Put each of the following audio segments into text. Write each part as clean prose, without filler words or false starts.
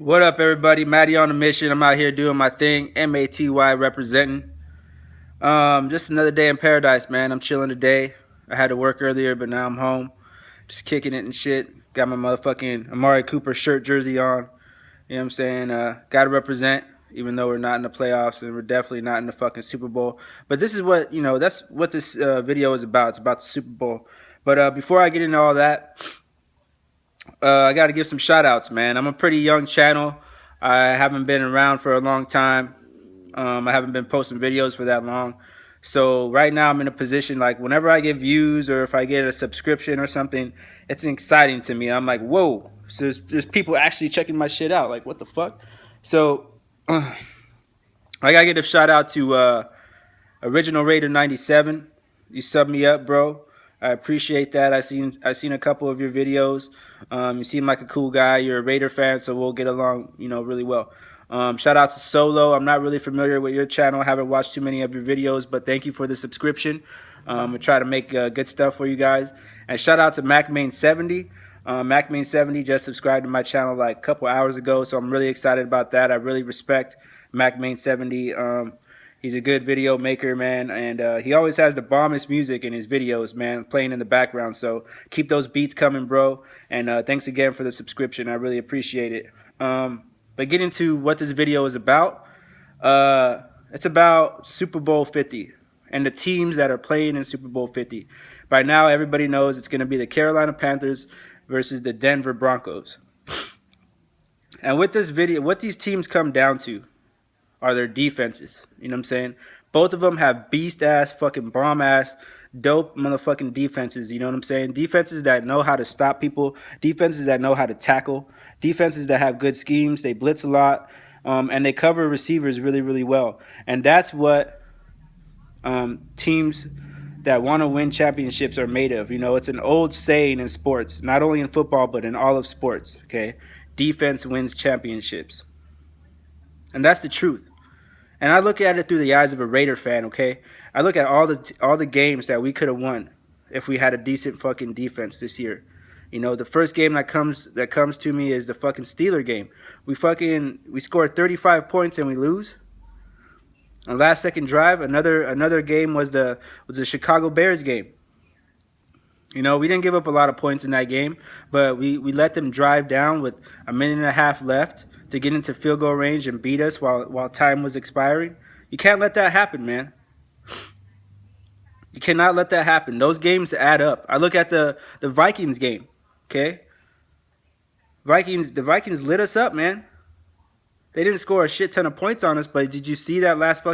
What up, everybody? Matty on a mission. I'm out here doing my thing. MATY representing. Just another day in paradise, man. I'm chilling today. I had to work earlier, but now I'm home, just kicking it and shit. Got my motherfucking Amari Cooper shirt jersey on. You know what I'm saying? Got to represent, even though we're not in the playoffs and we're definitely not in the fucking Super Bowl. But this is what That's what this video is about. It's about the Super Bowl. But before I get into all that, I got to give some shout outs, man. I'm a pretty young channel. I haven't been around for a long time. I haven't been posting videos for that long. So right now I'm in a position like whenever I get views or if I get a subscription or something, it's exciting to me. I'm like, whoa, so there's people actually checking my shit out. Like, what the fuck? So I gotta give a shout out to Original Raider 97. You subbed me up, bro. I appreciate that. I seen a couple of your videos. You seem like a cool guy. You're a Raider fan, so we'll get along, really well. Shout out to Solo. I'm not really familiar with your channel. I haven't watched too many of your videos, but thank you for the subscription. I try to make good stuff for you guys. And shout out to MacMain70. MacMain70 just subscribed to my channel like a couple hours ago, so I'm really excited about that. I really respect MacMain70. He's a good video maker, man, and he always has the bombest music in his videos, man, playing in the background. So keep those beats coming, bro. And thanks again for the subscription. I really appreciate it. But getting to what this video is about, it's about Super Bowl 50 and the teams that are playing in Super Bowl 50. By now, everybody knows it's going to be the Carolina Panthers versus the Denver Broncos. And with this video, what these teams come down to are their defenses. You know what I'm saying? Both of them have beast-ass, fucking bomb-ass, dope motherfucking defenses. You know what I'm saying? Defenses that know how to stop people. Defenses that know how to tackle. Defenses that have good schemes. They blitz a lot. And they cover receivers really, really well. And that's what teams that want to win championships are made of. It's an old saying in sports, not only in football, but in all of sports, okay? Defense wins championships. And that's the truth. And I look at it through the eyes of a Raider fan, okay? I look at all the games that we could have won if we had a decent fucking defense this year. The first game that comes to me is the fucking Steeler game. We scored 35 points and we lose. On last second drive, another game was the Chicago Bears game. We didn't give up a lot of points in that game, but we let them drive down with a minute and a half left to get into field goal range and beat us while time was expiring. You can't let that happen, man. You cannot let that happen. Those games add up. I look at the Vikings game, okay? The Vikings lit us up, man. They didn't score a shit ton of points on us, but did you see that last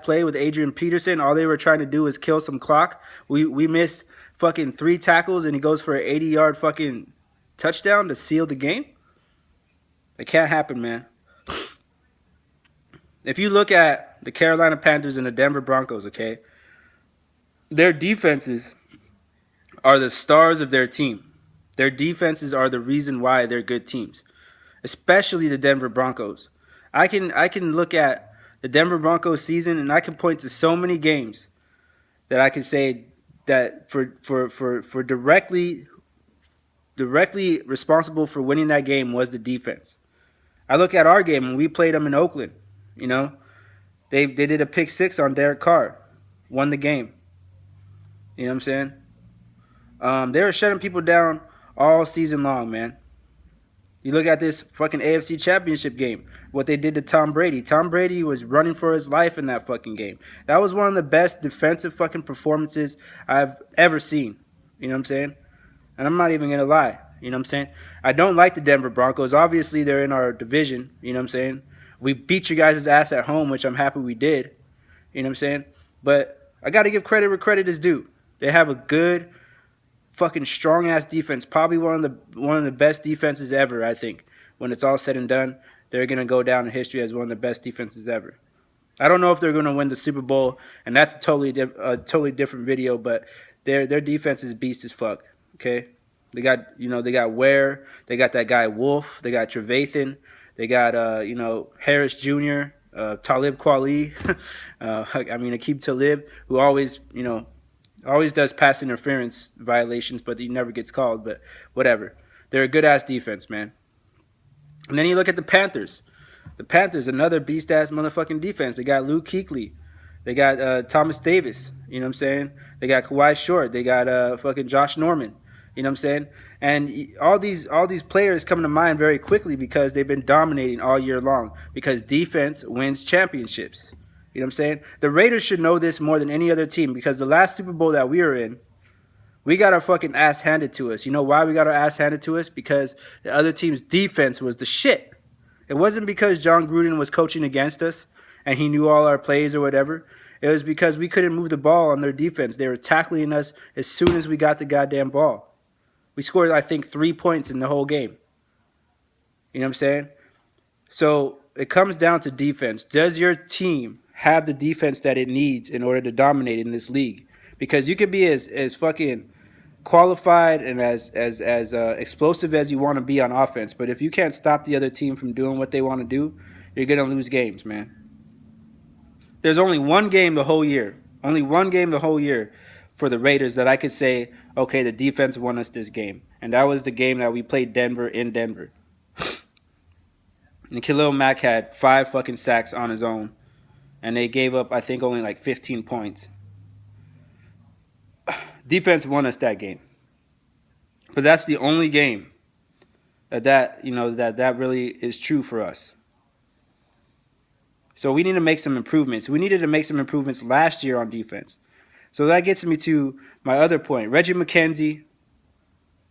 play with Adrian Peterson? All they were trying to do was kill some clock. We missed fucking 3 tackles and he goes for an 80-yard fucking touchdown to seal the game. It can't happen, man. If you look at the Carolina Panthers and the Denver Broncos, okay, their defenses are the stars of their team. Their defenses are the reason why they're good teams, especially the Denver Broncos. I can look at the Denver Broncos season and I can point to so many games that I can say that for directly responsible for winning that game was the defense. I look at our game when we played them in Oakland. They did a pick 6 on Derek Carr, won the game. You know what I'm saying? They were shutting people down all season long, man. You look at this fucking AFC Championship game, what they did to Tom Brady. Tom Brady was running for his life in that fucking game. That was one of the best defensive fucking performances I've ever seen. You know what I'm saying? And I'm not even going to lie. You know what I'm saying? I don't like the Denver Broncos. Obviously, they're in our division. You know what I'm saying? We beat you guys' ass at home, which I'm happy we did. You know what I'm saying? But I got to give credit where credit is due. They have a good, fucking strong-ass defense. Probably one of the best defenses ever, I think. When it's all said and done, they're going to go down in history as one of the best defenses ever. I don't know if they're going to win the Super Bowl, and that's a totally different video, but their defense is beast as fuck, okay? They got Ware, they got that guy Wolf, they got Trevathan, they got Harris Jr., Talib Kweli, Aqib Talib, who always does pass interference violations, but he never gets called. But whatever, they're a good ass defense, man. And then you look at the Panthers. The Panthers, another beast ass motherfucking defense. They got Luke Kuechly. They got Thomas Davis. You know what I'm saying? They got Kawhi Short. They got fucking Josh Norman. You know what I'm saying? And all these players come to mind very quickly because they've been dominating all year long. Because defense wins championships. You know what I'm saying? The Raiders should know this more than any other team because the last Super Bowl that we were in, we got our fucking ass handed to us. You know why we got our ass handed to us? Because the other team's defense was the shit. It wasn't because John Gruden was coaching against us and he knew all our plays or whatever. It was because we couldn't move the ball on their defense. They were tackling us as soon as we got the goddamn ball. We scored, I think, 3 points in the whole game. You know what I'm saying? So it comes down to defense. Does your team have the defense that it needs in order to dominate in this league? Because you could be as fucking qualified and as explosive as you want to be on offense, but if you can't stop the other team from doing what they want to do, you're gonna lose games, man. There's only one game the whole year, for the Raiders that I could say, okay, the defense won us this game, and that was the game that we played Denver in Denver. And Khalil Mack had 5 fucking sacks on his own, and they gave up, I think, only like 15 points. Defense won us that game. But that's the only game that really is true for us. So we need to make some improvements. We needed to make some improvements last year on defense. So that gets me to my other point. Reggie McKenzie,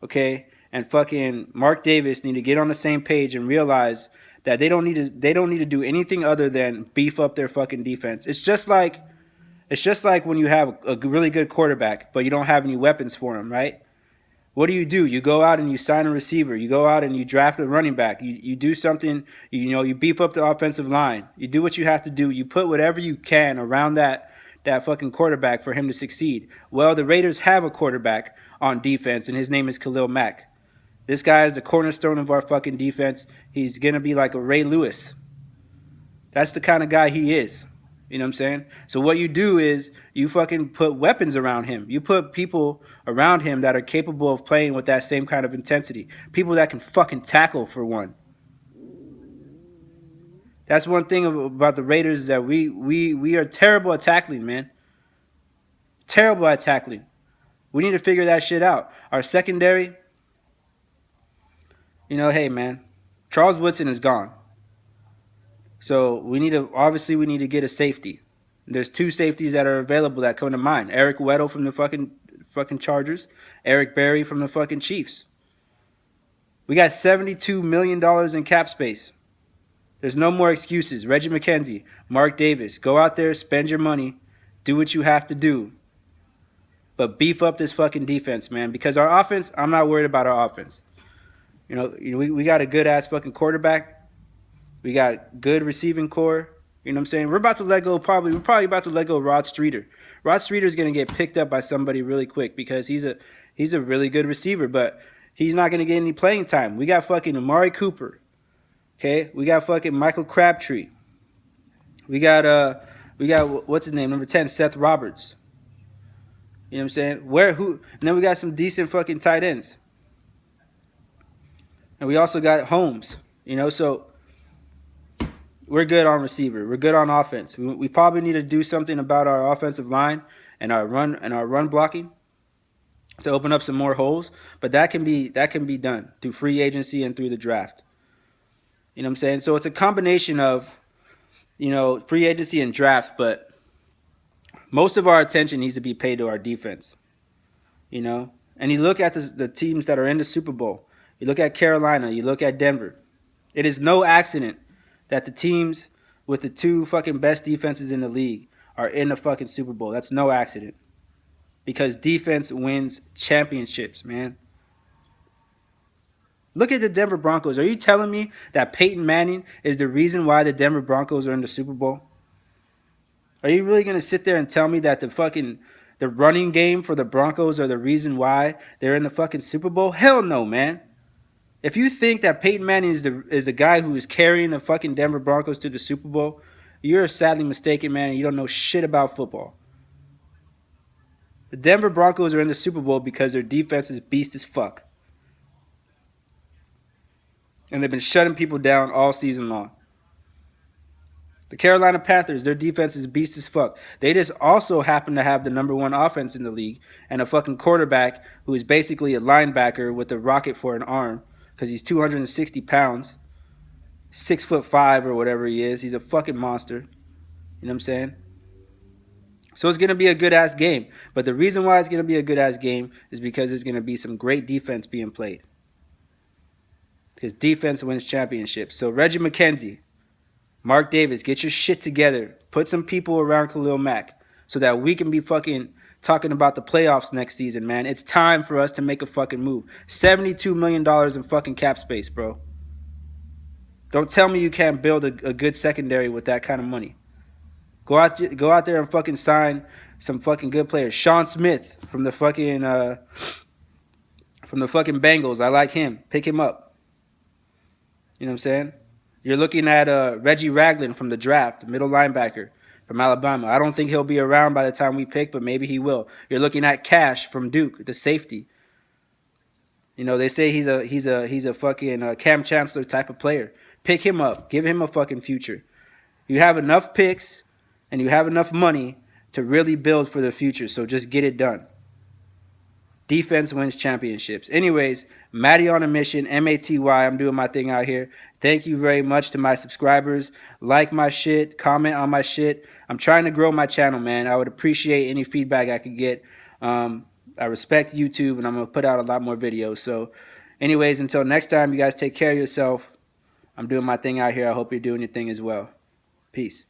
okay, and fucking Mark Davis need to get on the same page and realize that they don't need to do anything other than beef up their fucking defense. It's just like when you have a really good quarterback, but you don't have any weapons for him, right? What do? You go out and you sign a receiver. You go out and you draft a running back. You do something, you beef up the offensive line. You do what you have to do. You put whatever you can around that fucking quarterback for him to succeed. Well, the Raiders have a quarterback on defense, and his name is Khalil Mack. This guy is the cornerstone of our fucking defense. He's going to be like a Ray Lewis. That's the kind of guy he is. You know what I'm saying? So what you do is you fucking put weapons around him. You put people around him that are capable of playing with that same kind of intensity. People that can fucking tackle, for one. That's one thing about the Raiders is that we are terrible at tackling, man. Terrible at tackling. We need to figure that shit out. Our secondary, hey, man, Charles Woodson is gone. So we need to get a safety. There's 2 safeties that are available that come to mind. Eric Weddle from the fucking Chargers, Eric Berry from the fucking Chiefs. We got $72 million in cap space. There's no more excuses. Reggie McKenzie, Mark Davis, go out there, spend your money, do what you have to do. But beef up this fucking defense, man. Because our offense, I'm not worried about our offense. We got a good ass fucking quarterback. We got good receiving core. You know what I'm saying? We're probably about to let go Rod Streeter. Rod Streeter's going to get picked up by somebody really quick because he's a really good receiver, but he's not going to get any playing time. We got fucking Amari Cooper. Okay? We got fucking Michael Crabtree. We got what's his name? Number 10, Seth Roberts. You know what I'm saying? And then we got some decent fucking tight ends. And we also got Holmes. So we're good on receiver. We're good on offense. We probably need to do something about our offensive line and our run blocking to open up some more holes. But that can be done through free agency and through the draft. You know what I'm saying? So it's a combination of, free agency and draft. But most of our attention needs to be paid to our defense. And you look at the teams that are in the Super Bowl. You look at Carolina. You look at Denver. It is no accident that the teams with the 2 fucking best defenses in the league are in the fucking Super Bowl. That's no accident. Because defense wins championships, man. Look at the Denver Broncos. Are you telling me that Peyton Manning is the reason why the Denver Broncos are in the Super Bowl? Are you really going to sit there and tell me that the running game for the Broncos are the reason why they're in the fucking Super Bowl? Hell no, man. If you think that Peyton Manning is the guy who is carrying the fucking Denver Broncos to the Super Bowl, you're sadly mistaken, man, and you don't know shit about football. The Denver Broncos are in the Super Bowl because their defense is beast as fuck. And they've been shutting people down all season long. The Carolina Panthers, their defense is beast as fuck. They just also happen to have the #1 offense in the league and a fucking quarterback who is basically a linebacker with a rocket for an arm because he's 260 pounds, 6'5" or whatever he is. He's a fucking monster. You know what I'm saying? So it's going to be a good-ass game. But the reason why it's going to be a good-ass game is because there's going to be some great defense being played. Because defense wins championships. So Reggie McKenzie, Mark Davis, get your shit together. Put some people around Khalil Mack so that we can be fucking talking about the playoffs next season, man. It's time for us to make a fucking move. $72 million in fucking cap space, bro. Don't tell me you can't build a good secondary with that kind of money. Go out there and fucking sign some fucking good players. Sean Smith from the fucking Bengals. I like him. Pick him up. You know what I'm saying? You're looking at Reggie Ragland from the draft, middle linebacker from Alabama. I don't think he'll be around by the time we pick, but maybe he will. You're looking at Cash from Duke, the safety. You know, they say he's a fucking Cam Chancellor type of player. Pick him up. Give him a fucking future. You have enough picks and you have enough money to really build for the future, so just get it done. Defense wins championships. Anyways, Matty on a mission, M-A-T-Y. I'm doing my thing out here. Thank you very much to my subscribers. Like my shit. Comment on my shit. I'm trying to grow my channel, man. I would appreciate any feedback I could get. I respect YouTube, and I'm going to put out a lot more videos. So, anyways, until next time, you guys take care of yourself. I'm doing my thing out here. I hope you're doing your thing as well. Peace.